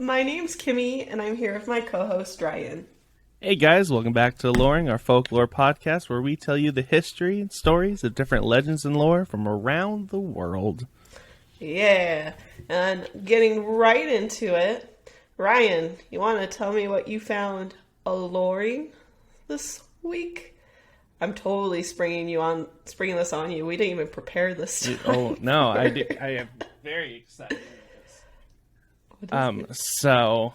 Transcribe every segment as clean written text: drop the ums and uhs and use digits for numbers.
My name's Kimmy, and I'm here with my co-host Ryan. Hey guys, welcome back to Aloreing, our folklore podcast where we tell you the history and stories of different legends and lore from around the world. Yeah, and getting right into it, Ryan, you want to tell me what you found Aloreing this week? I'm totally springing this on you. We didn't even prepare this time. Oh no, I am very excited about this. So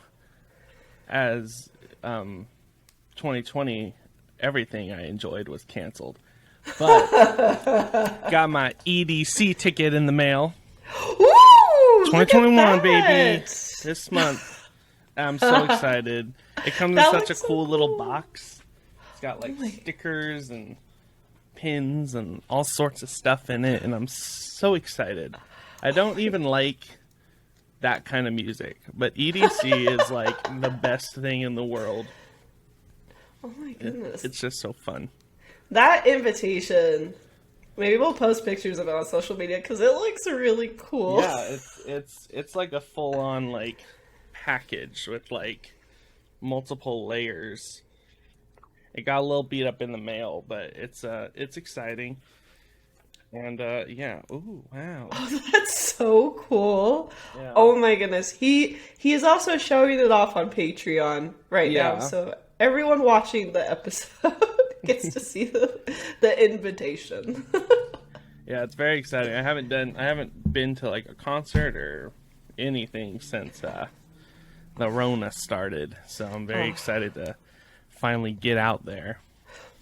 as 2020, everything I enjoyed was canceled, but got my EDC ticket in the mail. Woo! 2021, baby, this month. I'm so excited. It comes in such a cool little box. It's got like stickers and pins and all sorts of stuff in it, and I'm so excited. I don't even like that kind of music, but EDC is like the best thing in the world. Oh my goodness. It's just so fun. That invitation, maybe we'll post pictures of it on social media because it looks really cool. Yeah, it's like a full-on like package with like multiple layers. It got a little beat up in the mail, but it's exciting. And yeah, ooh, wow. Oh, that's so cool. Yeah. Oh my goodness. He is also showing it off on Patreon right now. So everyone watching the episode gets to see the invitation. Yeah, it's very exciting. I haven't been to like a concert or anything since the Rona started. So I'm very excited to finally get out there.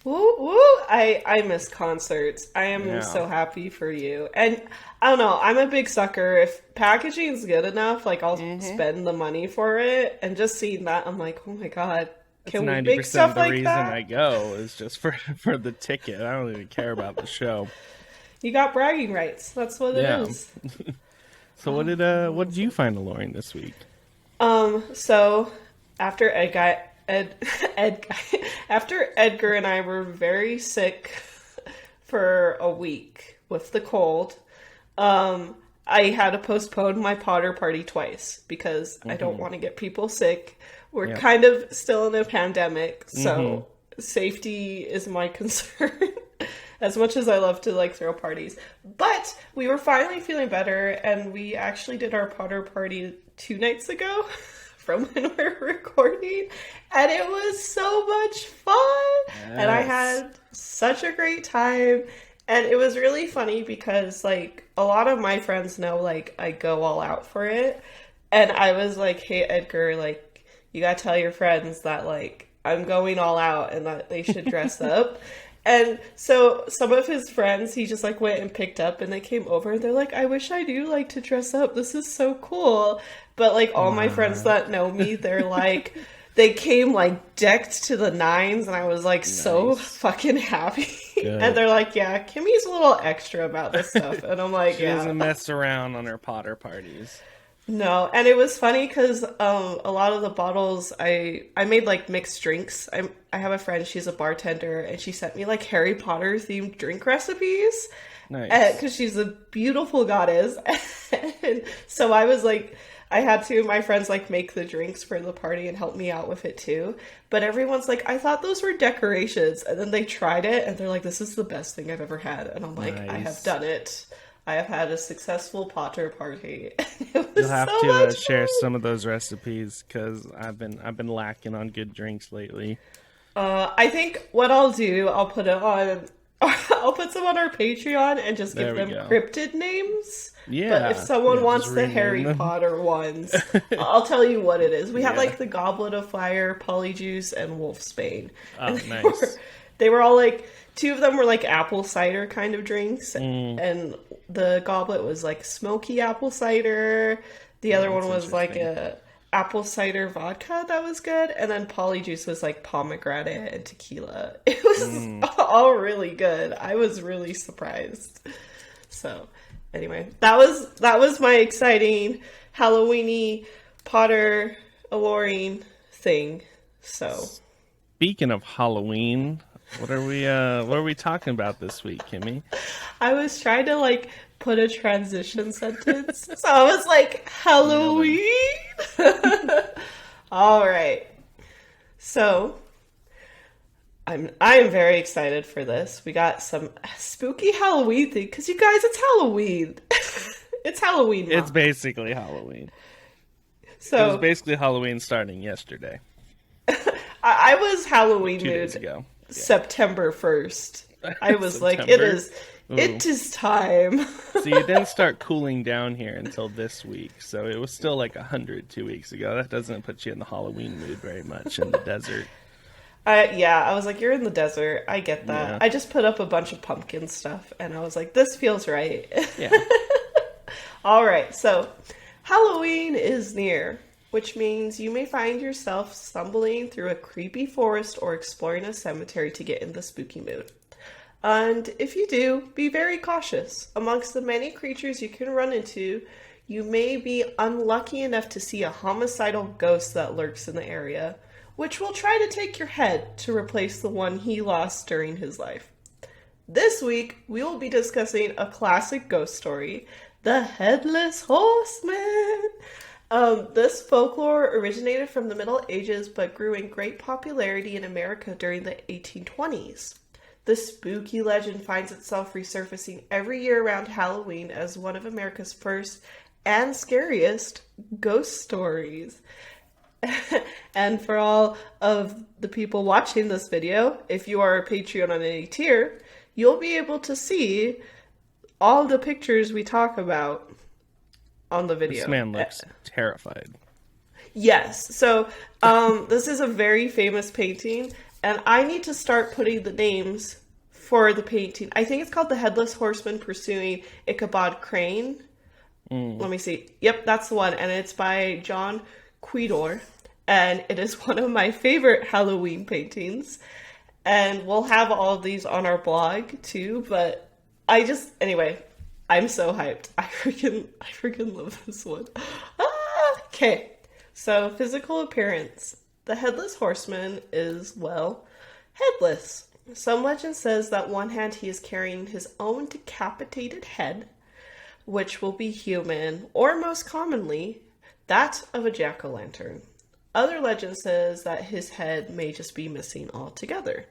Woo, woo. I miss concerts. I am so happy for you. And I don't know, I'm a big sucker. If packaging is good enough, like I'll spend the money for it. And just seeing that, I'm like, oh my god, can we make stuff like that? 90% of the reason I go is just for the ticket. I don't even care about the show. You got bragging rights. That's what it is. So what did you find Aloreing this week? So after after Edgar and I were very sick for a week with the cold, I had to postpone my Potter party twice because I don't want to get people sick. We're kind of still in a pandemic, so safety is my concern. As much as I love to like throw parties. But we were finally feeling better, and we actually did our Potter party 2 nights ago from when we're recording, and it was so much fun. Yes. And I had such a great time. And it was really funny because like a lot of my friends know like I go all out for it. And I was like, hey Edgar, like you gotta tell your friends that like I'm going all out and that they should dress up. And so some of his friends, he just like went and picked up, and they came over and they're like, I wish I do like to dress up. This is so cool. But like all my friends that know me, they're like, they came like decked to the nines, and I was like so fucking happy. And they're like, yeah, Kimmy's a little extra about this stuff. And I'm like, she doesn't mess around on her Potter parties. No, and it was funny because a lot of the bottles I made like mixed drinks. I have a friend, she's a bartender, and she sent me like Harry Potter themed drink recipes. Nice. Because she's a beautiful goddess. And so I was like, I had two of my friends like make the drinks for the party and help me out with it too. But everyone's like, I thought those were decorations. And then they tried it and they're like, this is the best thing I've ever had. And I'm like, I have done it. I have had a successful Potter party. You'll have to share some of those recipes because I've been lacking on good drinks lately. I think what I'll do, I'll put it on. I'll put some on our Patreon and just give them cryptid names. Yeah. But if someone wants the Harry Potter ones, I'll tell you what it is. We have like the Goblet of Fire, Polyjuice, and Wolfsbane. Oh, and nice. They were all like, 2 of them were like apple cider kind of drinks, and the goblet was like smoky apple cider. The other one was like a apple cider vodka that was good, and then Polyjuice was like pomegranate and tequila. It was all really good. I was really surprised. So anyway, that was my exciting Halloweeny Potter Aloreing thing. So speaking of Halloween, what are we talking about this week, Kimmy? I was trying to like put a transition sentence, so I was like, Halloween. All right. So, I am very excited for this. We got some spooky Halloween thing because you guys, it's Halloween. It's Halloween month. It's basically Halloween. So it was basically Halloween starting yesterday. I was Halloween 2 days mood ago. Yeah. September 1st. I was September? like, it is time. So you didn't start cooling down here until this week. So it was still like 100 2 weeks ago. That doesn't put you in the Halloween mood very much in the desert. Yeah, I was like, you're in the desert. I get that. Yeah. I just put up a bunch of pumpkin stuff, and I was like, this feels right. Yeah. All right, so Halloween is near, which means you may find yourself stumbling through a creepy forest or exploring a cemetery to get in the spooky mood. And if you do, be very cautious. Amongst the many creatures you can run into, you may be unlucky enough to see a homicidal ghost that lurks in the area, which will try to take your head to replace the one he lost during his life. This week, we will be discussing a classic ghost story, the Headless Horseman. This folklore originated from the Middle Ages but grew in great popularity in America during the 1820s. The spooky legend finds itself resurfacing every year around Halloween as one of America's first and scariest ghost stories. And for all of the people watching this video, if you are a Patreon on any tier, you'll be able to see all the pictures we talk about on the video. This man looks terrified. Yes. So this is a very famous painting, and I need to start putting the names for the painting. I think it's called The Headless Horseman Pursuing Ichabod Crane. Let me see. Yep, that's the one. And it's by John Quidor. And it is one of my favorite Halloween paintings. And we'll have all of these on our blog too. But anyway, I'm so hyped. I freaking love this one. Okay. So, physical appearance. The Headless Horseman is, well, headless. Some legend says that one hand he is carrying his own decapitated head, which will be human, or most commonly, that of a jack-o'-lantern. Other legend says that his head may just be missing altogether.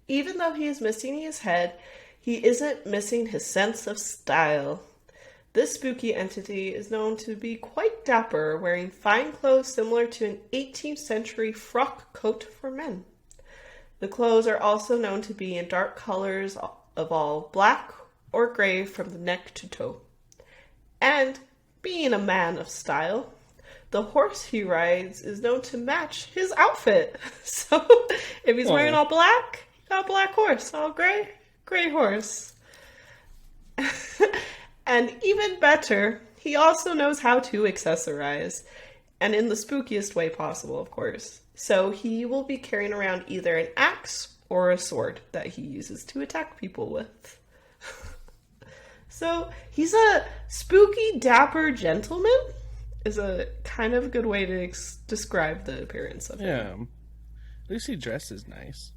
Even though he is missing his head, he isn't missing his sense of style. This spooky entity is known to be quite dapper, wearing fine clothes similar to an 18th century frock coat for men. The clothes are also known to be in dark colors of all black or gray from the neck to toe. And, being a man of style, the horse he rides is known to match his outfit. So, if he's wearing all black, he got a black horse. All gray, gray horse. And even better, he also knows how to accessorize. And in the spookiest way possible, of course. So he will be carrying around either an axe or a sword that he uses to attack people with. So he's a spooky, dapper gentleman, is a kind of good way to describe the appearance of him. Yeah. At least he dresses nice.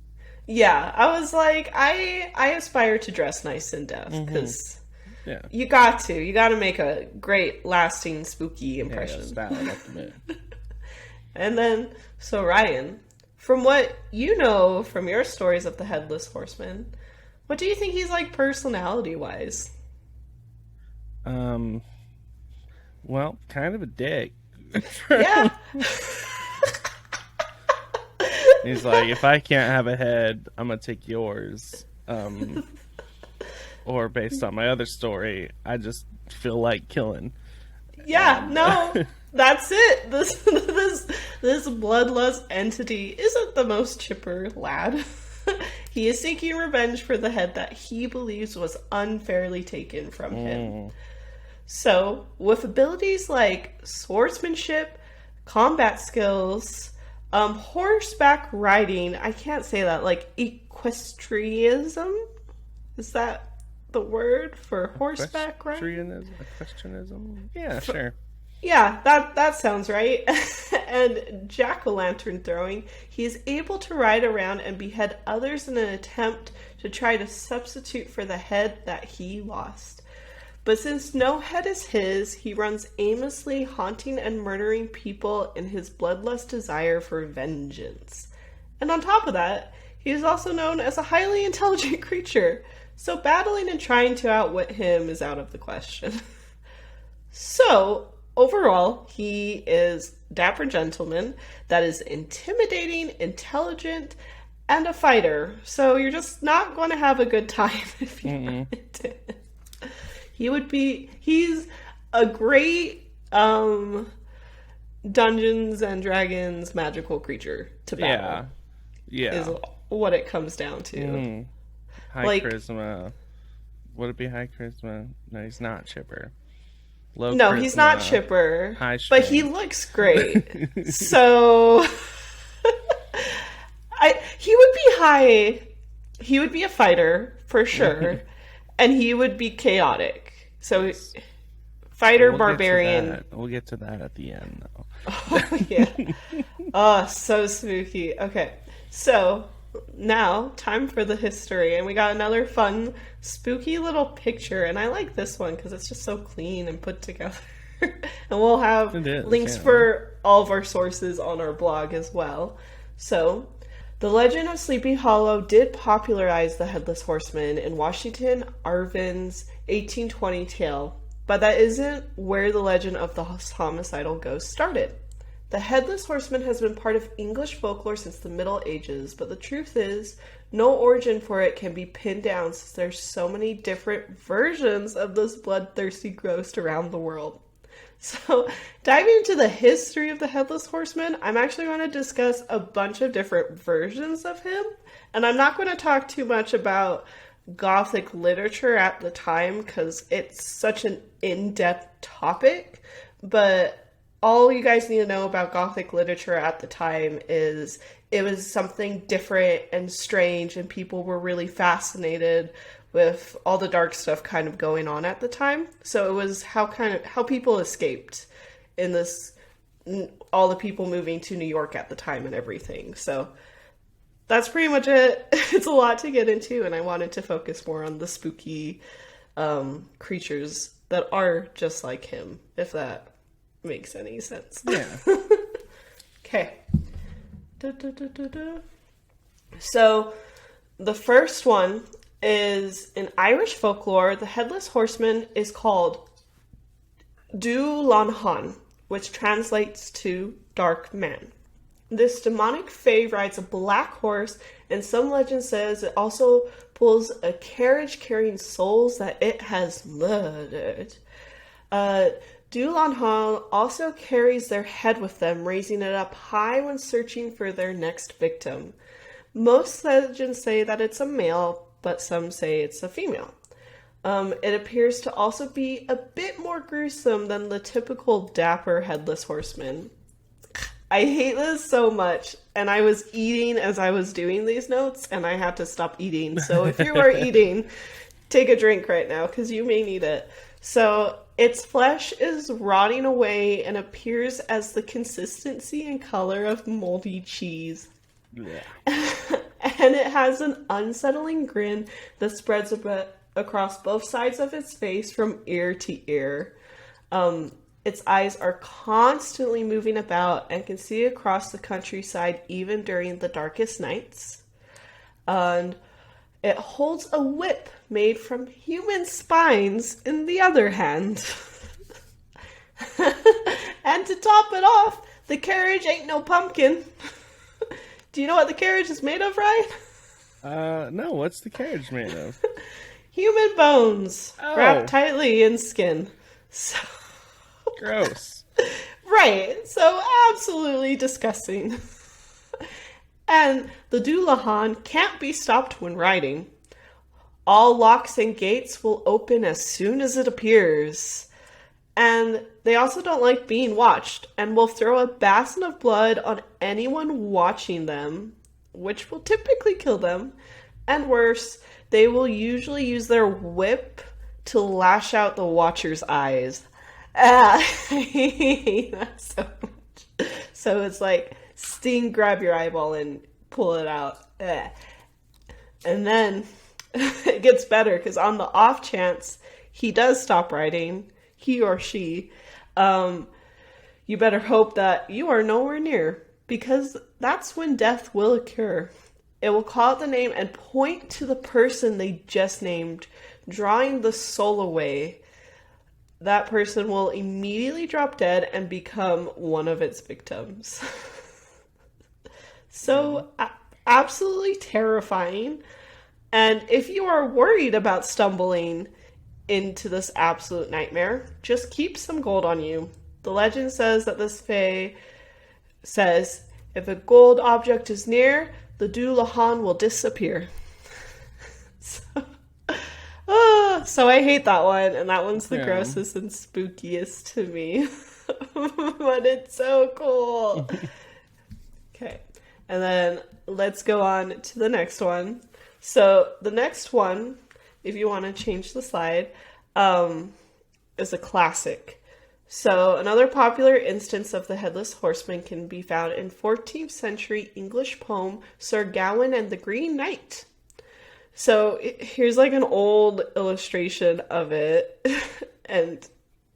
Yeah, I was like, I aspire to dress nice in death, because yeah. You got to make a great, lasting, spooky impression. Yeah, style, ultimate. And then, so Ryan, from what you know from your stories of the Headless Horseman, what do you think he's like personality-wise? Well, kind of a dick. Yeah. He's like, if I can't have a head, I'm gonna take yours. Or based on my other story, I just feel like killing. Yeah, no, that's it. This bloodlust entity isn't the most chipper lad. He is seeking revenge for the head that he believes was unfairly taken from him. So, with abilities like swordsmanship, combat skills, horseback riding, I can't say that, like equestrianism? Is that the word for horseback riding? Equestrianism? Yeah, sure. Yeah, that sounds right. And jack-o'-lantern throwing, he is able to ride around and behead others in an attempt to try to substitute for the head that he lost. But since no head is his, he runs aimlessly, haunting and murdering people in his bloodlust desire for vengeance. And on top of that, he is also known as a highly intelligent creature, so battling and trying to outwit him is out of the question. So, overall, he is a dapper gentleman that is intimidating, intelligent, and a fighter. So you're just not going to have a good time if you fight him. He's a great Dungeons and Dragons magical creature to battle. Yeah. Is what it comes down to. High charisma. Would it be high charisma? No, he's not chipper. Low no, charisma, he's not chipper. High but he looks great. So he would be high. He would be a fighter for sure. And he would be chaotic. So fighter, barbarian. We'll get to that at the end, though. Oh, yeah. Oh, so spooky. Okay. So now, time for the history. And we got another fun, spooky little picture. And I like this one because it's just so clean and put together. And we'll have links for all of our sources on our blog as well. So, the legend of Sleepy Hollow did popularize the Headless Horseman in Washington Irving's 1820 tale, but that isn't where the legend of the homicidal ghost started. The Headless Horseman has been part of English folklore since the Middle Ages, but the truth is, no origin for it can be pinned down since there's so many different versions of this bloodthirsty ghost around the world. So, diving into the history of the Headless Horseman, I'm actually going to discuss a bunch of different versions of him, and I'm not going to talk too much about Gothic literature at the time because it's such an in-depth topic, but all you guys need to know about Gothic literature at the time is it was something different and strange, and people were really fascinated with all the dark stuff kind of going on at the time. So it was how people escaped in this, all the people moving to New York at the time and everything. So that's pretty much it. It's a lot to get into, and I wanted to focus more on the spooky creatures that are just like him, if that makes any sense. Yeah. Okay. So the first one is in Irish folklore. The Headless Horseman is called Dú Lanhan, which translates to Dark Man. This demonic fae rides a black horse, and some legend says it also pulls a carriage carrying souls that it has murdered. Dú Lanhan also carries their head with them, raising it up high when searching for their next victim. Most legends say that it's a male, but some say it's a female. It appears to also be a bit more gruesome than the typical dapper Headless Horseman. I hate this so much, and I was eating as I was doing these notes, and I had to stop eating. So if you are eating, take a drink right now, because you may need it. So its flesh is rotting away and appears as the consistency and color of moldy cheese. Yeah. And it has an unsettling grin that spreads across both sides of its face from ear to ear. Its eyes are constantly moving about and can see across the countryside even during the darkest nights. And it holds a whip made from human spines in the other hand. And to top it off, the carriage ain't no pumpkin. Do you know what the carriage is made of, Ryan? No, what's the carriage made of? Human bones, wrapped tightly in skin. So... Gross. Right, so absolutely disgusting. And the Dú Lanhan can't be stopped when riding. All locks and gates will open as soon as it appears. And they also don't like being watched, and will throw a basin of blood on anyone watching them, which will typically kill them. And worse, they will usually use their whip to lash out the watcher's eyes. I hate that so much. So it's like, sting, grab your eyeball, and pull it out. And then it gets better, because on the off chance he does stop riding, he or she, you better hope that you are nowhere near, because that's when death will occur. It will call out the name and point to the person they just named, drawing the soul away. That person will immediately drop dead and become one of its victims. So, absolutely terrifying. And if you are worried about stumbling into this absolute nightmare, just keep some gold on you. The legend says that this fae says, if a gold object is near, the Dullahan will disappear. So I hate that one, and that one's the grossest and spookiest to me. But it's so cool. Okay, and then let's go on to the next one. So the next one, if you want to change the slide, is a classic. So another popular instance of the headless horseman can be found in 14th century English poem Sir Gawain and the Green Knight. So here's like an old illustration of it, and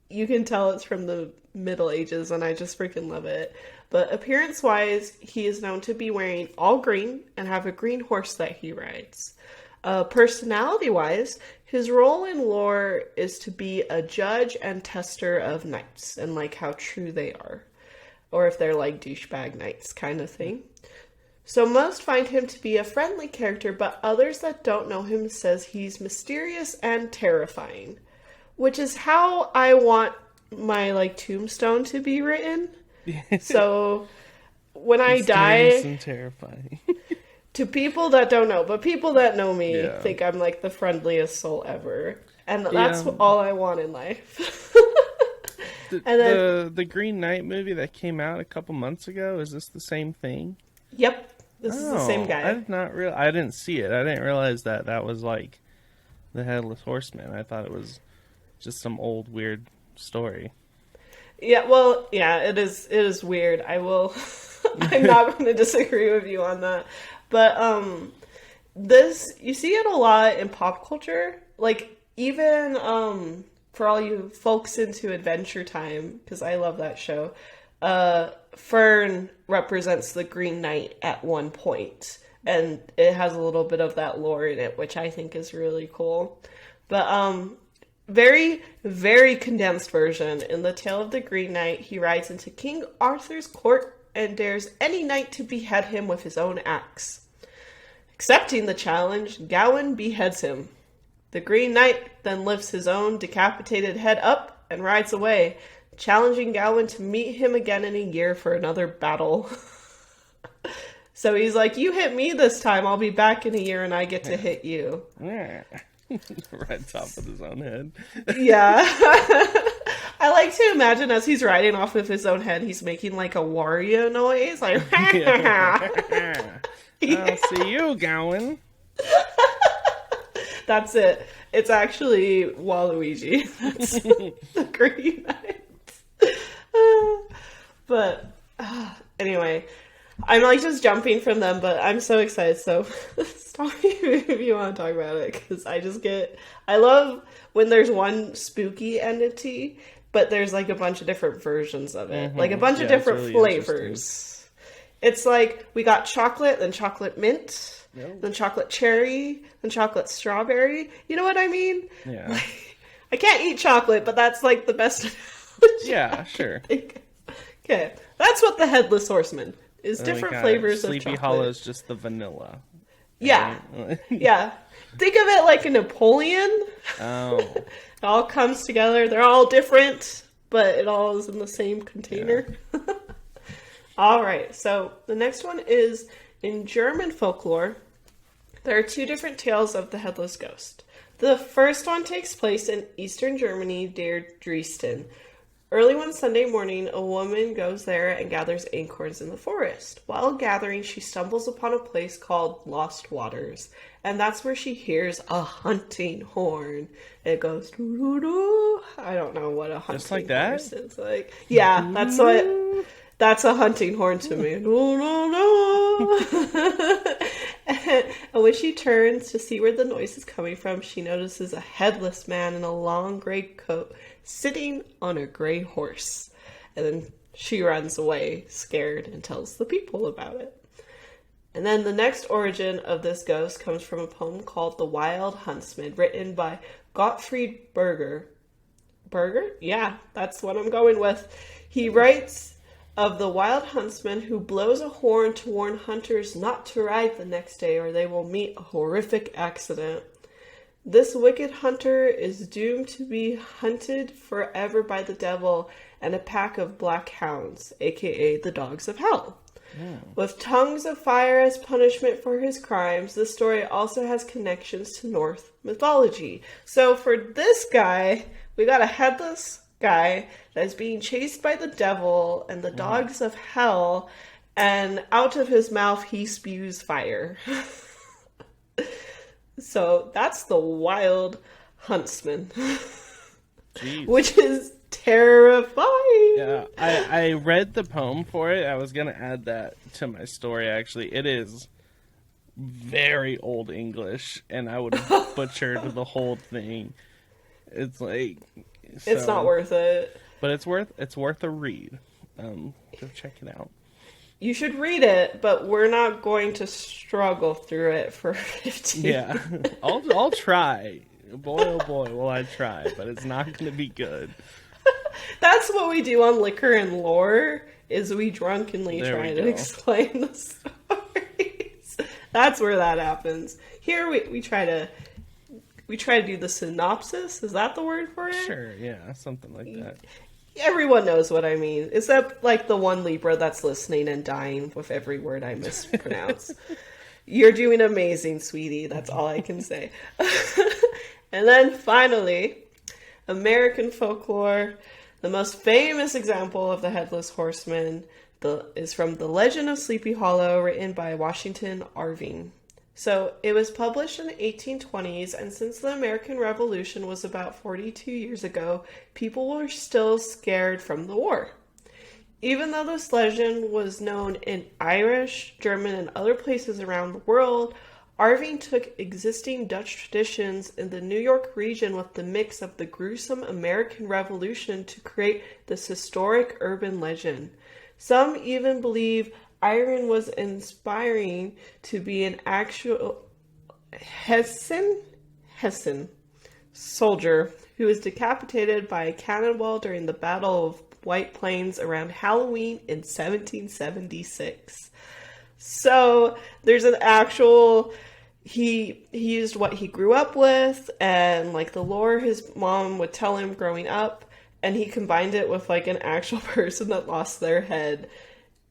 you can tell it's from the Middle Ages, and I just freaking love it. But appearance-wise, he is known to be wearing all green and have a green horse that he rides. Personality-wise, his role in lore is to be a judge and tester of knights, and like how true they are, or if they're like douchebag knights kind of thing. So most find him to be a friendly character, but others that don't know him says he's mysterious and terrifying, which is how I want my like tombstone to be written. So when I die, and terrifying. to people that don't know, but people that know me think I'm like the friendliest soul ever, and that's all I want in life. And then the Green Knight movie that came out a couple months ago, is this the same thing? Yep. This is the same guy. I didn't see it. I didn't realize that was like the Headless Horseman. I thought it was just some old weird story. Yeah, well, yeah, it is weird. I'm not going to disagree with you on that. But this, you see it a lot in pop culture. Like, even for all you folks into Adventure Time, because I love that show, Fern represents the Green Knight at one point, and it has a little bit of that lore in it, which I think is really cool. But very, very condensed version. In the Tale of the Green Knight, he rides into King Arthur's court and dares any knight to behead him with his own axe. Accepting the challenge, Gawain beheads him. The Green Knight then lifts his own decapitated head up and rides away, challenging Gawain to meet him again in a year for another battle. So he's like, you hit me this time, I'll be back in a year and I get to hit you. Right top of his own head. Yeah. I like to imagine as he's riding off with his own head, he's making like a Wario noise. Like, I'll see you, Gawain. That's it. It's actually Waluigi. That's the Green Knight. But anyway, I'm like just jumping from them, but I'm so excited. So stop me if you want to talk about it, because I love when there's one spooky entity, but there's like a bunch of different versions of it, like a bunch of different really flavors. It's like we got chocolate, then chocolate mint, then chocolate cherry, then chocolate strawberry. You know what I mean? Yeah. Like, I can't eat chocolate, but that's like the best. Yeah, sure. Okay, that's what the Headless Horseman is. Different flavors of chocolate. Sleepy Hollow is just the vanilla. Yeah, yeah. Think of it like a Napoleon. Oh. It all comes together. They're all different, but it all is in the same container. Yeah. All right, so the next one is in German folklore. There are two different tales of the Headless Ghost. The first one takes place in eastern Germany near Dresden. Early one Sunday morning, a woman goes there and gathers acorns in the forest. While gathering, she stumbles upon a place called Lost Waters, and that's where she hears a hunting horn. It goes doo-doo-doo. I don't know what a hunting just like that is like. Yeah, that's a hunting horn to me. No, no, no. And when she turns to see where the noise is coming from, she notices a headless man in a long gray coat sitting on a gray horse. And then she runs away, scared, and tells the people about it. And then the next origin of this ghost comes from a poem called The Wild Huntsman, written by Gottfried Berger. Berger? Yeah, that's what I'm going with. He writes of the wild huntsman who blows a horn to warn hunters not to ride the next day or they will meet a horrific accident. This wicked hunter is doomed to be hunted forever by the devil and a pack of black hounds, aka the dogs of hell. Yeah. With tongues of fire as punishment for his crimes, the story also has connections to Norse mythology. So for this guy, we got a headless guy that's being chased by the devil and the dogs of hell, and out of his mouth he spews fire. So that's the Wild Huntsman. Which is terrifying. Yeah, I read the poem for it. I was going to add that to my story, actually. It is very old English, and I would have butchered the whole thing. It's like... So, it's not worth it. But it's worth a read. Go check it out. You should read it, but we're not going to struggle through it for 15 Yeah, I'll try. Boy, oh boy, will I try, but it's not going to be good. That's what we do on Liquor and Lore, is we drunkenly try to explain the stories. That's where that happens. Here we try to do the synopsis. Is that the word for it? Sure, yeah, something like that. Everyone knows what I mean, except like the one Libra that's listening and dying with every word I mispronounce. You're doing amazing, sweetie. That's all I can say. And then finally, American folklore. The most famous example of the Headless Horseman is from The Legend of Sleepy Hollow, written by Washington Irving. So it was published in the 1820s, and since the American Revolution was about 42 years ago, people were still scared from the war. Even though this legend was known in Irish, German, and other places around the world, Irving took existing Dutch traditions in the New York region with the mix of the gruesome American Revolution to create this historic urban legend. Some even believe Irving was inspiring to be an actual Hessian soldier who was decapitated by a cannonball during the Battle of White Plains around Halloween in 1776. So there's an actual, he used what he grew up with and like the lore his mom would tell him growing up, and he combined it with like an actual person that lost their head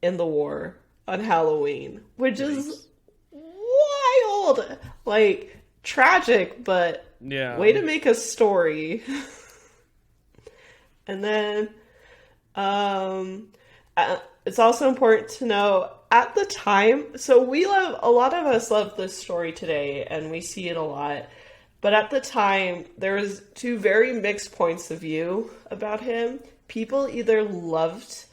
in the war on Halloween, which is wild, like tragic, but yeah, way to make a story. And then it's also important to know at the time, so a lot of us love this story today and we see it a lot, but at the time there was two very mixed points of view about him. People either loved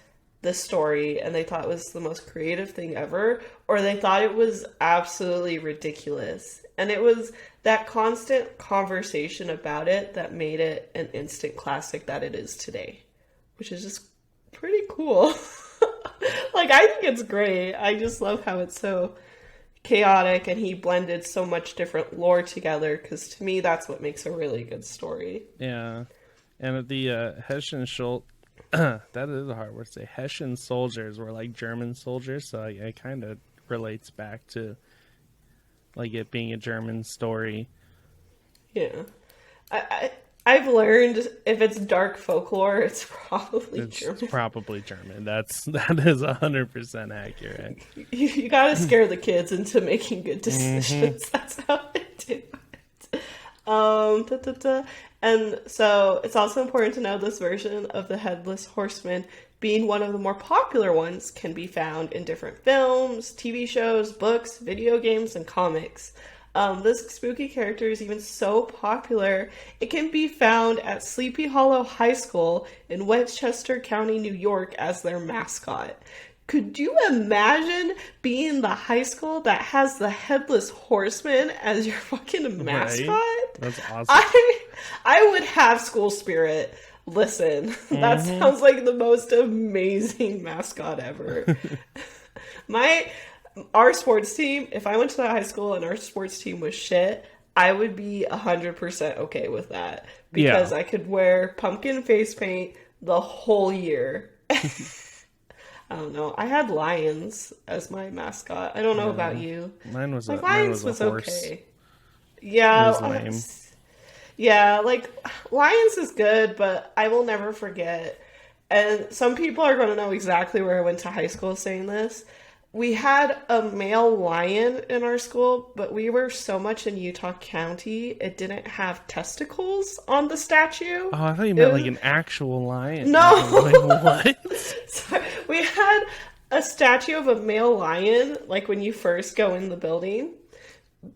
the story and they thought it was the most creative thing ever, or they thought it was absolutely ridiculous. And it was that constant conversation about it that made it an instant classic that it is today, which is just pretty cool. Like, I think it's great. I just love how it's so chaotic and he blended so much different lore together, because to me that's what makes a really good story. Yeah. And the Hessian that is a hard word to say. Hessian soldiers were like German soldiers, so it kind of relates back to like it being a German story. Yeah. I've learned if it's dark folklore, it's probably German. It's probably German. That is 100% accurate. You gotta scare the kids into making good decisions. Mm-hmm. That's how they do it. And so it's also important to know this version of the Headless Horseman, being one of the more popular ones, can be found in different films, TV shows, books, video games, and comics. This spooky character is even so popular, it can be found at Sleepy Hollow High School in Westchester County, New York as their mascot. Could you imagine being the high school that has the headless horseman as your fucking mascot? Right? That's awesome. I would have school spirit. Listen, that sounds like the most amazing mascot ever. Our sports team, if I went to that high school and our sports team was shit, I would be 100% okay with that. Because I could wear pumpkin face paint the whole year. I don't know. I had lions as my mascot. I don't know about you. Mine was lions was a horse. Okay. Yeah. It was lame. Yeah, like lions is good, but I will never forget. And some people are going to know exactly where I went to high school saying this. We had a male lion in our school, but we were so much in Utah County, it didn't have testicles on the statue. Oh, I thought you meant like an actual lion. No. Like, what? Sorry. We had a statue of a male lion, like when you first go in the building,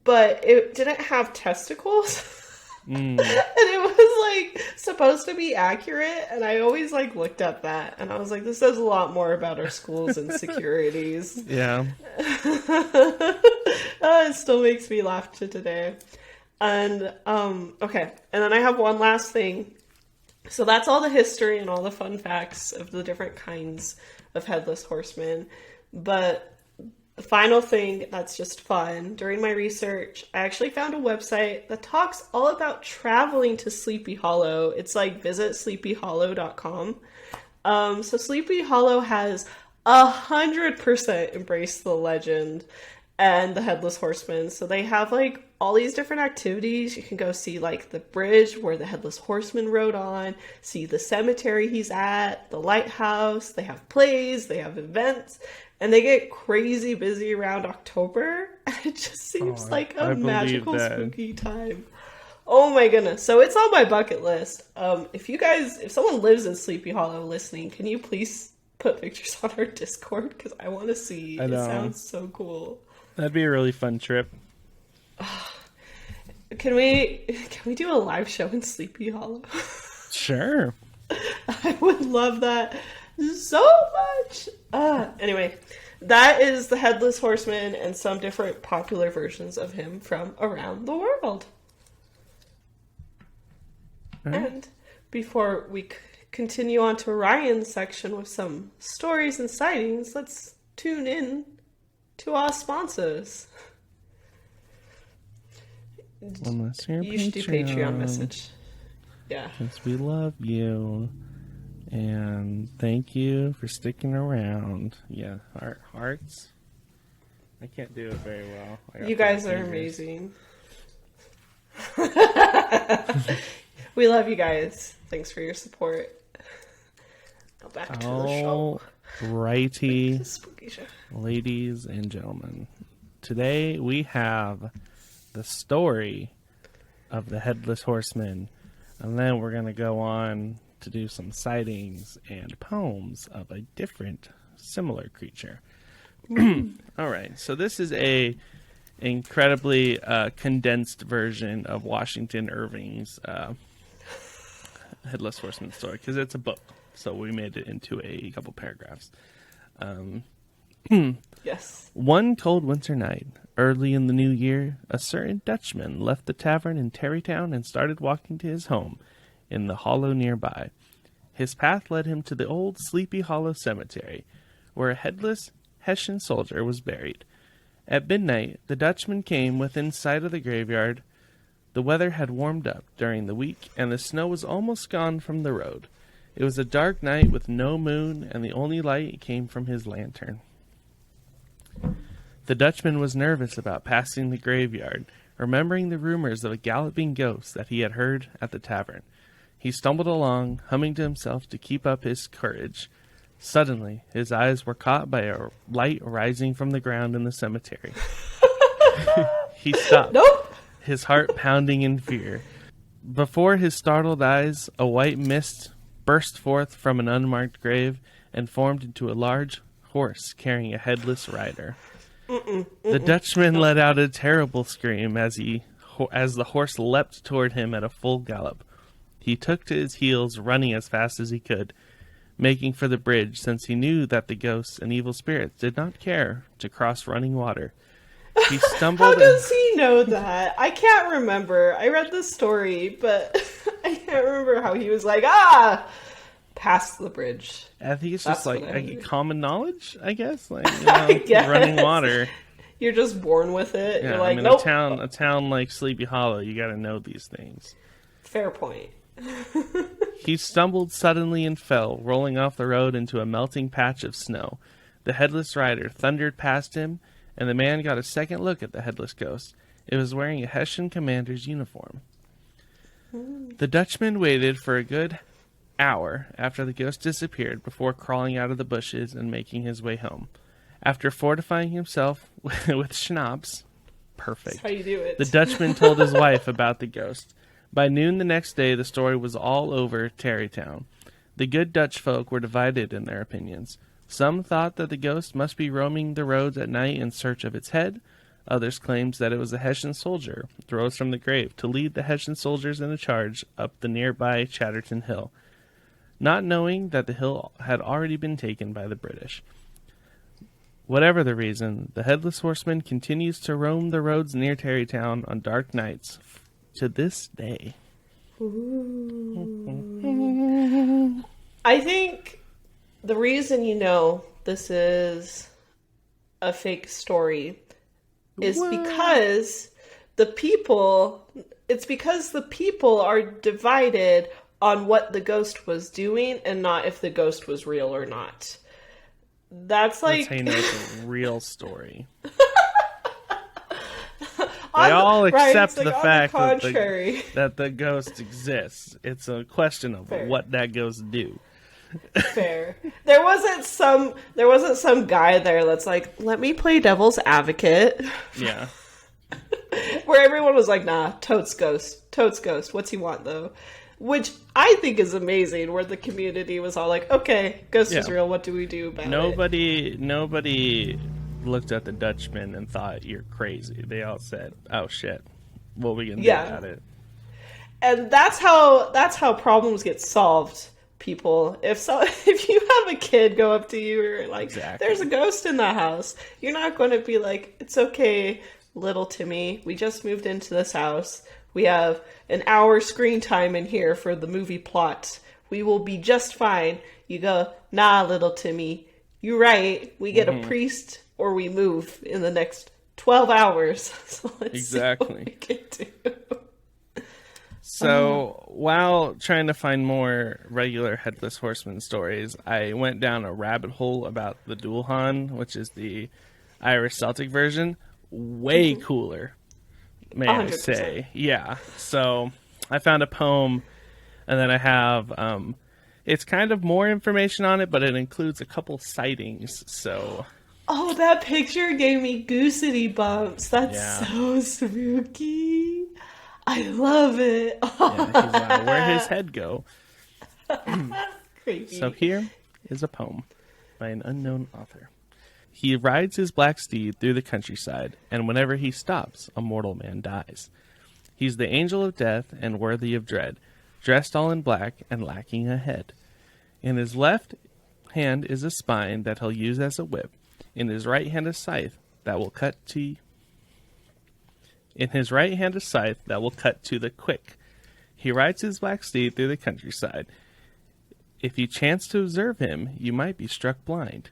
but it didn't have testicles. And it was like supposed to be accurate, and I always like looked at that and I was like, this says a lot more about our schools and securities. Yeah. It still makes me laugh to today. And okay, and then I have one last thing. So that's all the history and all the fun facts of the different kinds of headless horsemen. But the final thing that's just fun, during my research, I actually found a website that talks all about traveling to Sleepy Hollow. It's like visitsleepyhollow.com. So Sleepy Hollow has 100% embraced the legend and the Headless Horseman. So they have like all these different activities. You can go see like the bridge where the Headless Horseman rode on, see the cemetery he's at, the lighthouse. They have plays, they have events. And they get crazy busy around October. It just seems like a magical, spooky time. Oh my goodness. So it's on my bucket list. If someone lives in Sleepy Hollow listening, can you please put pictures on our Discord? Because I want to see. It sounds so cool. That'd be a really fun trip. Can we do a live show in Sleepy Hollow? Sure. I would love that so much. Anyway, that is the Headless Horseman and some different popular versions of him from around the world. Right. And before we continue on to Ryan's section with some stories and sightings, let's tune in to our sponsors. Unless you're you should do Patreon message. Yeah. Because we love you. And thank you for sticking around. Yeah, hearts. I can't do it very well. You guys are amazing. We love you guys. Thanks for your support. Now back to the show. Righty, spooky show. Ladies and gentlemen. Today we have the story of the Headless Horseman. And then we're going to go on to do some sightings and poems of a different, similar creature. All right, so this is a incredibly condensed version of Washington Irving's Headless Horseman story, because it's a book, so we made it into a couple paragraphs. Yes. One cold winter night, early in the new year, a certain Dutchman left the tavern in Tarrytown and started walking to his home in the hollow nearby. His path led him to the old Sleepy Hollow Cemetery, where a headless Hessian soldier was buried. At midnight, the Dutchman came within sight of the graveyard. The weather had warmed up during the week, and the snow was almost gone from the road. It was a dark night with no moon, and the only light came from his lantern. The Dutchman was nervous about passing the graveyard, remembering the rumors of a galloping ghost that he had heard at the tavern. He stumbled along, humming to himself to keep up his courage. Suddenly, his eyes were caught by a light rising from the ground in the cemetery. He stopped, Nope. his heart pounding in fear. Before his startled eyes, a white mist burst forth from an unmarked grave and formed into a large horse carrying a headless rider. The Dutchman let out a terrible scream as the horse leapt toward him at a full gallop. He took to his heels, running as fast as he could. making for the bridge since he knew that the ghosts and evil spirits did not care to cross running water. He stumbled. How does he know that? I can't remember. I read the story, but I can't remember how he was like, past the bridge. I think it's just common knowledge, I guess. Like, running water. You're just born with it. Yeah, You're like, nope. A town like Sleepy Hollow, you got to know these things. Fair point. He stumbled suddenly and fell, rolling off the road into a melting patch of snow. The headless rider thundered past him, and the man got a second look at the headless ghost. It was wearing a Hessian commander's uniform. The Dutchman waited for a good hour after the ghost disappeared before crawling out of the bushes and making his way home. After fortifying himself with schnapps, perfect. That's how you do it. The Dutchman told his wife about the ghost. By noon the next day, the story was all over Tarrytown. The good Dutch folk were divided in their opinions. Some thought that the ghost must be roaming the roads at night in search of its head. Others claimed that it was a Hessian soldier, rose from the grave to lead the Hessian soldiers in a charge up the nearby Chatterton Hill, not knowing that the hill had already been taken by the British. Whatever the reason, the Headless Horseman continues to roam the roads near Tarrytown on dark nights to this day. Ooh. I think the reason this is a fake story is because the people are divided on what the ghost was doing and not if the ghost was real or not. That's how you know it's a real story. They all accept the fact that the ghost exists. It's a question of what that ghost do. Fair. There wasn't some guy there that's like, let me play devil's advocate. Yeah. Where everyone was like, nah, Totes ghost. What's he want though? Which I think is amazing, where the community was all like, okay, ghost is real, what do we do about it? Nobody looked at the Dutchman and thought, you're crazy. They all said, oh shit, what are we gonna do about it? And that's how problems get solved, people. If you have a kid go up to you or like, there's a ghost in the house, you're not going to be like, it's okay, little Timmy, we just moved into this house. We have an hour screen time in here for the movie plot. We will be just fine. You go, nah, little Timmy, you're right. We get a priest or we move in the next 12 hours. So let's see what we can do. So while trying to find more regular Headless Horseman stories, I went down a rabbit hole about the Dualhan, which is the Irish Celtic version. Way cooler. May 100%. I say. Yeah. So I found a poem, and then I have, it's kind of more information on it, but it includes a couple sightings, so. Oh, that picture gave me goosey bumps. That's so spooky. I love it. Yeah, he's where'd his head go? Creepy. So here is a poem by an unknown author. He rides his black steed through the countryside, and whenever he stops, a mortal man dies. He's the angel of death and worthy of dread, dressed all in black and lacking a head. In his left hand is a spine that he'll use as a whip. In his right hand a scythe that will cut to the quick. He rides his black steed through the countryside. If you chance to observe him, you might be struck blind,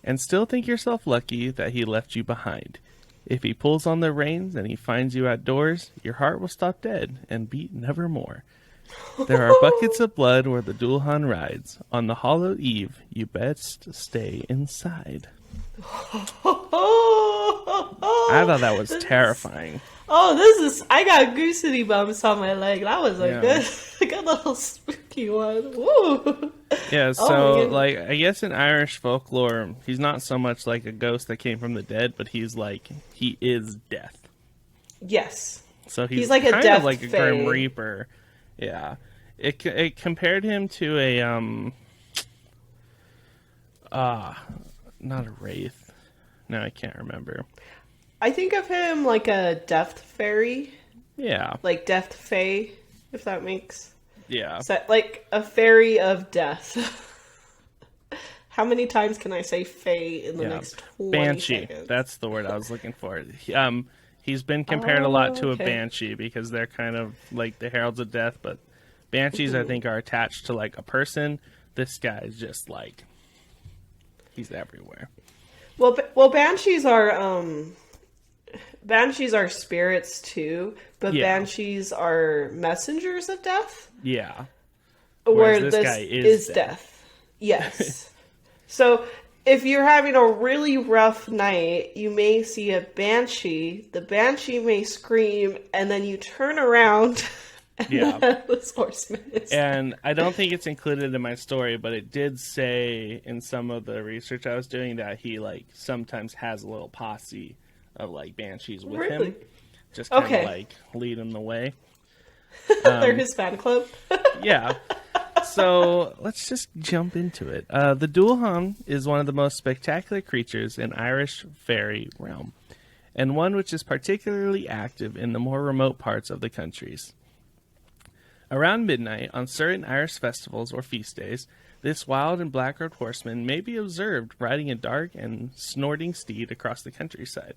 and still think yourself lucky that he left you behind. If he pulls on the reins and he finds you outdoors, your heart will stop dead and beat nevermore. There are buckets of blood where the Dualhan rides. On the hollow eve, you best stay inside. I thought that was terrifying. I got goosey bumps on my leg. That was a good little spooky one. Woo. Yeah, so I guess in Irish folklore, he's not so much like a ghost that came from the dead, but he is death. Yes. So he's like kind a death of like fae. a Grim Reaper. Yeah. It compared him to a not a wraith. No, I can't remember. I think of him like a death fairy. Yeah. Like death fae, if that makes. Yeah. So, like a fairy of death. How many times can I say fae in the next 20 banshee. seconds? That's the word I was looking for. He's been compared a lot to a okay. banshee because they're kind of like the heralds of death, but banshees, I think, are attached to like a person. This guy is just like, he's everywhere. Well, banshees are spirits too, but banshees are messengers of death. Yeah. Where this guy is death. Yes. So if you're having a really rough night, you may see a banshee. The banshee may scream, and then you turn around, and the headless horseman is And I don't think it's included in my story, but it did say in some of the research I was doing that he like sometimes has a little posse of like banshees with him, just kind of like lead him the way. They're his fan club. Yeah. So let's just jump into it. The Dualhan is one of the most spectacular creatures in Irish fairy realm, and one which is particularly active in the more remote parts of the countries. Around midnight, on certain Irish festivals or feast days, this wild and black-robed horseman may be observed riding a dark and snorting steed across the countryside.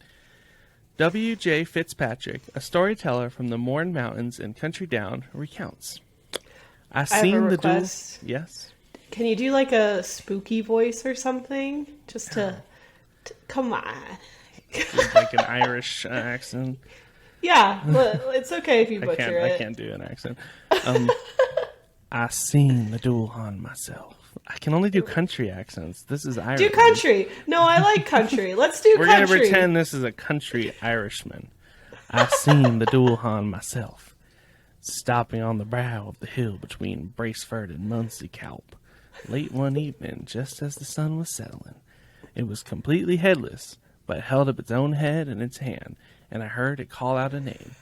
W.J. Fitzpatrick, a storyteller from the Mourne Mountains in Country Down, recounts. I have a request. Yes. Can you do like a spooky voice or something? Just to come on. Like an Irish accent. Yeah, well, it's okay if you butcher it. I can't do an accent. I seen the Dualhan myself. I can only do country accents. This is Irish. Do country. No, I like country. Let's do We're country. We're going to pretend this is a country Irishman. I seen the Dualhan myself, stopping on the brow of the hill between Braceford and Munsey Calp, late one evening, just as the sun was settling. It was completely headless, but held up its own head in its hand, and I heard it call out a name.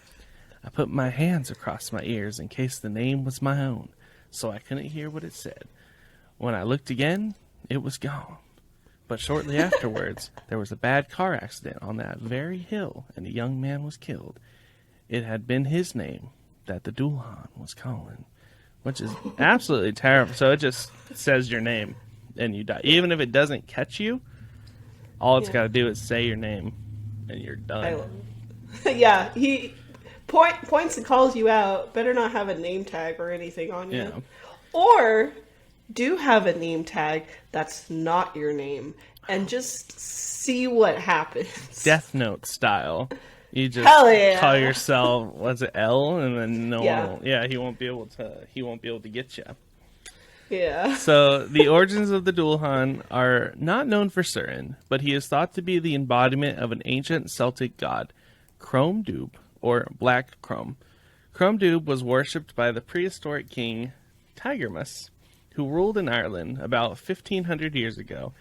I put my hands across my ears in case the name was my own, so I couldn't hear what it said. When I looked again, it was gone. But shortly afterwards, there was a bad car accident on that very hill, and a young man was killed. It had been his name that the Dualhan was calling, which is absolutely terrible. So it just says your name, and you die. Even if it doesn't catch you, all it's got to do is say your name, and you're done. Yeah, he points and calls you out. Better not have a name tag or anything on you. Yeah. Or do have a name tag that's not your name, and just see what happens. Death Note style. You just call yourself, what's it, L, and then no one will, he won't be able to get you. Yeah. So the origins of the Dualhan are not known for certain, but he is thought to be the embodiment of an ancient Celtic god, Crom Dubh, or Black Crom. Crom Dubh was worshipped by the prehistoric king Tigermus, who ruled in Ireland about 1,500 years ago,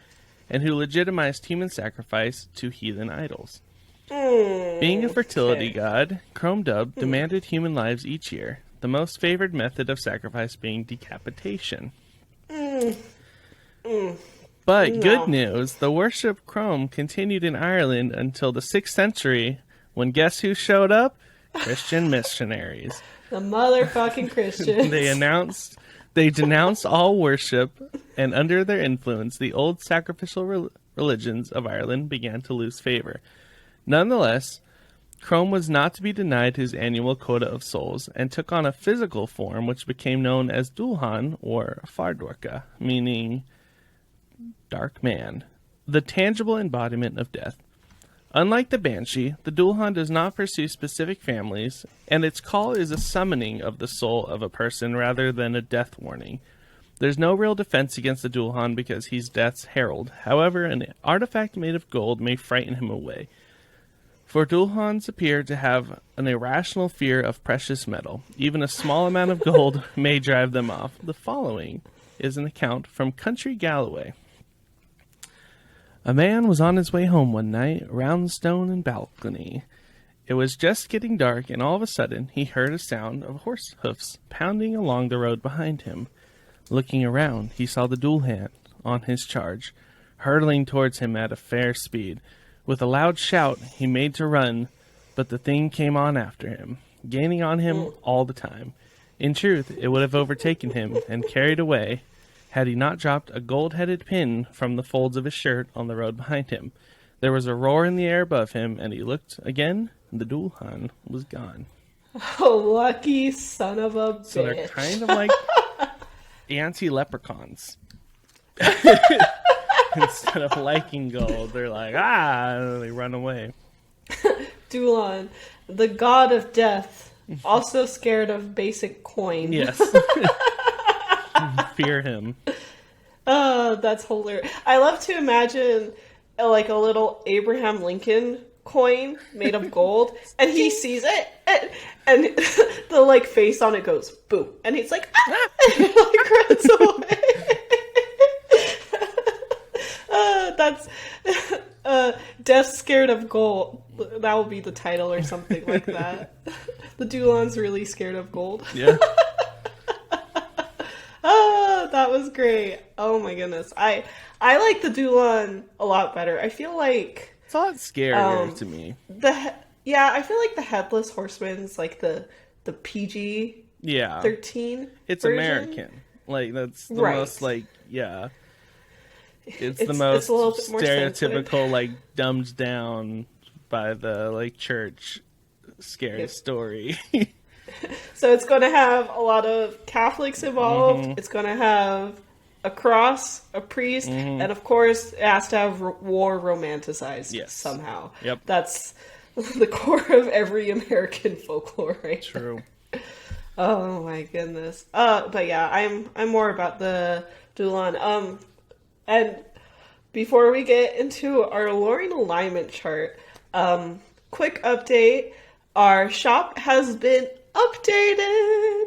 and who legitimized human sacrifice to heathen idols. Being a fertility god, Crom Dubh demanded human lives each year, the most favored method of sacrifice being decapitation. But good news, the worship of Crom continued in Ireland until the 6th century, when guess who showed up? Christian missionaries. The motherfucking Christians. They denounced all worship, and under their influence, the old sacrificial religions of Ireland began to lose favor. Nonetheless, Crom was not to be denied his annual quota of souls, and took on a physical form which became known as Dualhan, or Fardorka, meaning dark man, the tangible embodiment of death. Unlike the Banshee, the Dualhan does not pursue specific families, and its call is a summoning of the soul of a person rather than a death warning. There's no real defense against the Dualhan because he's death's herald. However, an artifact made of gold may frighten him away. For Dualhans appear to have an irrational fear of precious metal. Even a small amount of gold may drive them off. The following is an account from Country Galloway. A man was on his way home one night, round stone and balcony. It was just getting dark, and all of a sudden he heard a sound of horse hoofs pounding along the road behind him. Looking around, he saw the Dualhan on his charge, hurtling towards him at a fair speed. With a loud shout, he made to run, but the thing came on after him, gaining on him all the time. In truth, it would have overtaken him and carried away, had he not dropped a gold-headed pin from the folds of his shirt on the road behind him. There was a roar in the air above him, and he looked again, and the Dulhan was gone. Oh, lucky son of a bitch. So they're kind of like anti-leprechauns. Instead of liking gold, they're like, they run away. Dulhan, the god of death, also scared of basic coin. Yes. Fear him. Oh, that's hilarious. I love to imagine like a little Abraham Lincoln coin made of gold, and he sees it, and the like face on it goes boom, and he's like, and he like runs away. That's Death Scared of Gold. That will be the title or something like that. The Dulhan's really scared of gold. Yeah. Oh, that was great. Oh my goodness. I like the Dulhan a lot better. I feel like it's a lot scarier to me. I feel like the headless horseman's like the PG 13. It's version. American. Like that's the right. most like It's the most stereotypical, like, dumbed down by the, like, church scary story. So it's going to have a lot of Catholics involved. Mm-hmm. It's going to have a cross, a priest, and, of course, it has to have war romanticized somehow. Yep. That's the core of every American folklore, right? True. Oh, my goodness. But, yeah, I'm more about the Dulhan. And before we get into our Aloreing alignment chart, quick update. Our shop has been updated.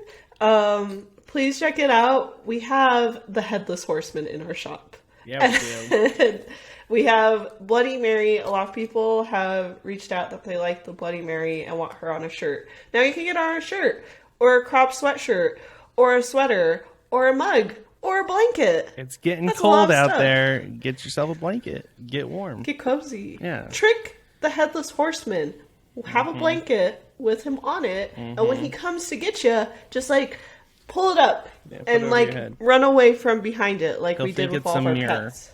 Please check it out. We have the Headless Horseman in our shop. Yeah, we do. We have Bloody Mary. A lot of people have reached out that they like the Bloody Mary and want her on a shirt. Now you can get her on a shirt, or a crop sweatshirt, or a sweater, or a mug, or a blanket. It's getting cold out there. Get yourself a blanket. Get warm. Get cozy. Yeah. Trick the Headless Horseman. Have a blanket with him on it, and when he comes to get you, just like pull it up and like run away from behind it, like we did with all of our pets.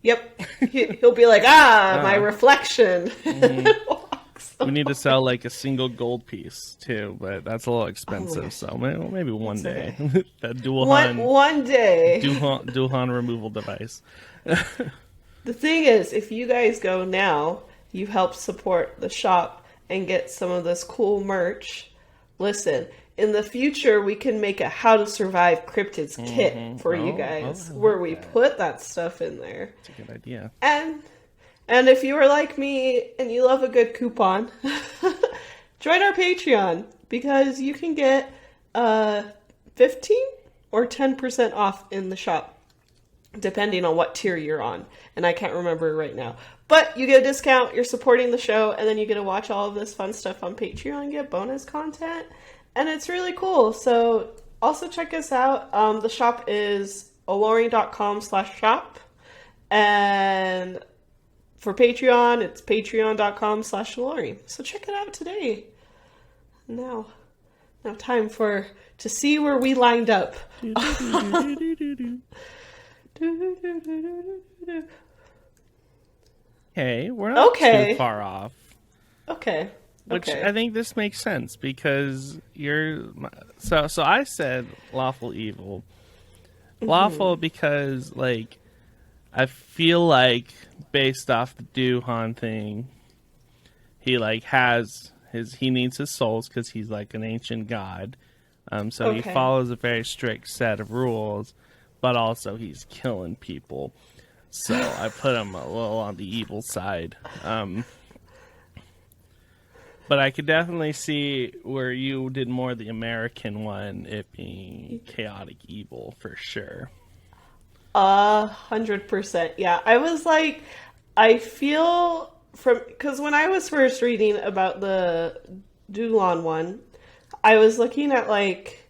Yep. He'll be like, my reflection. We need to sell like a single gold piece too, but that's a little expensive. So maybe one day. That one day. Dulhan removal device. The thing is, if you guys go now, you help support the shop and get some of this cool merch. Listen, in the future, we can make a How to Survive Cryptids kit for you guys, where we put that stuff in there. That's a good idea. And if you are like me and you love a good coupon, join our Patreon, because you can get 15 or 10% off in the shop, depending on what tier you're on. And I can't remember right now. But you get a discount, you're supporting the show, and then you get to watch all of this fun stuff on Patreon and get bonus content. And it's really cool. So also check us out. The shop is aloreing.com/shop. And for Patreon, it's patreon.com/Aloreing. So check it out today. Now time to see where we lined up. Hey, we're not too far off. Okay. Which I think this makes sense, because so I said lawful evil. Lawful because, like, I feel like based off the Dulhan thing, he like he needs his souls because he's like an ancient god. So he follows a very strict set of rules, but also he's killing people. So I put him a little on the evil side. But I could definitely see where you did more the American one, it being chaotic evil for sure. 100%. Yeah, I was like, I feel because when I was first reading about the Dulhan one, I was looking at like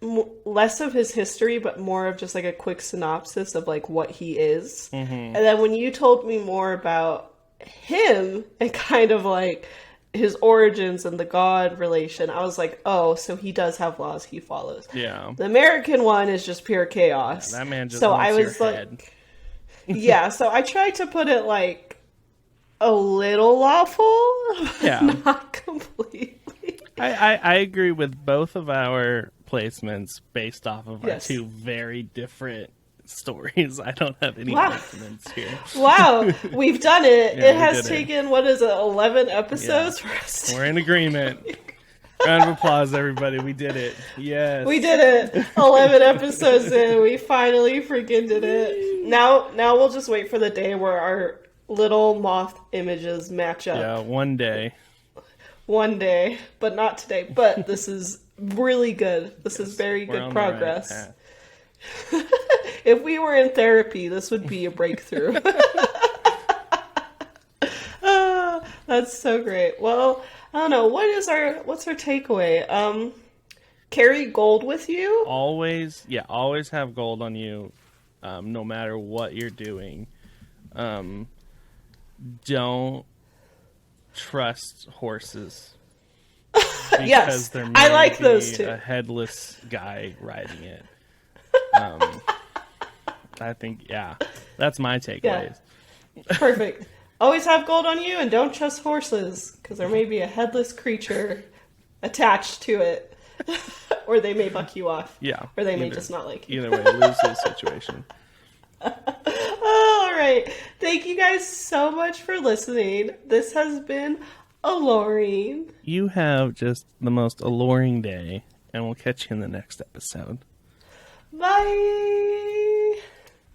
less of his history, but more of just like a quick synopsis of like what he is. And then when you told me more about him and kind of like his origins and the God relation, I was like, oh, so he does have laws he follows. Yeah. The American one is just pure chaos. Yeah, that man just so wants I was your like, head. yeah. So I tried to put it like a little lawful, Yeah. not completely. I agree with both of our placements based off of our Yes. two very different stories. I don't have any Wow. arguments here. Wow, we've done it. Yeah, It we has did it. taken, what is it, 11 episodes for us to... We're in agreement. Round of applause, everybody. We did it. Yes. We did it. 11 episodes in. We finally freaking did it. Now we'll just wait for the day where our little moth images match up. Yeah, one day. One day, but not today. But this is really good. This is very We're good on the right progress. path. If we were in therapy, this would be a breakthrough. Ah, that's so great. Well, I don't know. What's our takeaway? Carry gold with you. Always have gold on you, no matter what you're doing. Don't trust horses. Yes, there may I like those be too. a headless guy riding it. I think, that's my takeaways. Perfect. Always have gold on you and don't trust horses because there may be a headless creature attached to it. Or they may buck you off. Yeah. Or they may just not like you. Either way, lose-lose situation. Oh, all right. Thank you guys so much for listening. This has been Aloreing. You have just the most alluring day, and we'll catch you in the next episode. Bye.